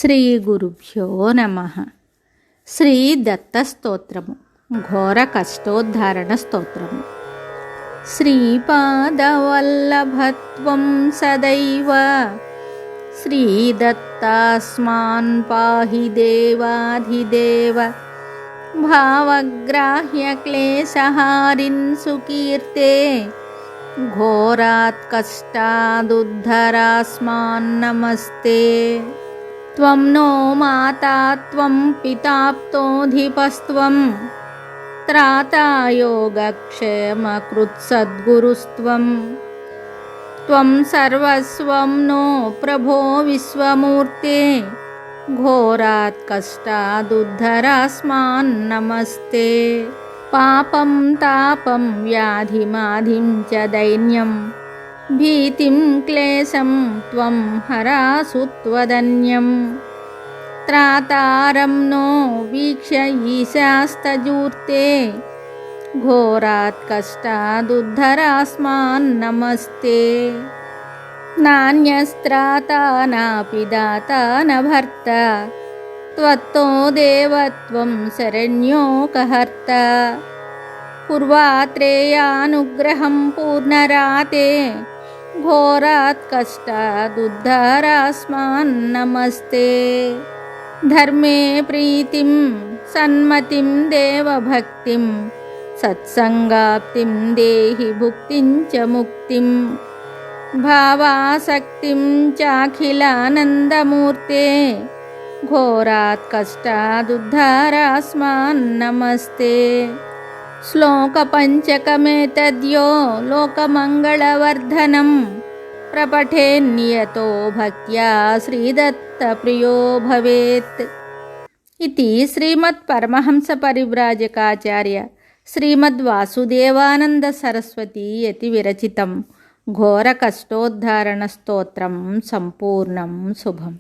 శ్రీ గురుభ్యో నమః. శ్రీ దత్తస్తోత్రము, ఘోర కష్టోద్ధారణ స్తోత్రము. శ్రీపాదవల్లభత్వం సదైవ శ్రీదత్తాస్మాన్ పాహి దేవాధిదేవ. భావగ్రాహ్య క్లేశహారిన్ సుకీర్తే ఘోరాత్ కష్టాదుద్ధరాస్మాన్ నమస్తే. త్వం నో మాతా త్వం పితాప్తోధిపస్త్వం త్రాతాయోగక్షేమకృత్సద్గురుస్త్వం. త్వం సర్వస్వం నో ప్రభో విశ్వమూర్తే ఘోరాత్ కష్టాదుద్ధరాస్మాన్ నమస్తే. పాపం తాపం వ్యాధిమాధిం చ దైన్యం భీతిం క్లేశం త్వం హరాసు త్వదన్యం. త్రాతారం నో వీక్ష్య ఈశాస్తజూర్తే ఘోరాత్ కష్టాదుద్ధరాస్మాన్ నమస్తే. నాన్యస్త్రాతా నాపి దాతా న భర్త త్వత్తో దేవత్వం శరణ్యోకహర్త. పూర్వాత్రేయానుగ్రహం పూర్ణరాతే ఘోరాత్ కష్టాదుద్ధరాస్మాన్ నమస్తే. ధర్మే ప్రీతిం సన్మతిం దేవభక్తిం సత్సంగాప్తిం దేహి భుక్తిం చ ముక్తిం. భావాసక్తిం చాఖిలానందమూర్తే ఘోరాత్ కష్టాదుద్ధరాస్మాన్ నమస్తే. శ్లోకపంచకమేతద్యో లోకమంగళవర్ధనం ప్రపఠేన్నియతో భక్త్యా శ్రీదత్తప్రియో భవేత్. ఇది శ్రీమత్పరమహంసపరివ్రాజకాచార్య శ్రీమద్వాసుదేవానంద సరస్వతీ యతి విరచితం ఘోర కష్టోద్ధారణ స్తోత్రం సంపూర్ణం శుభం.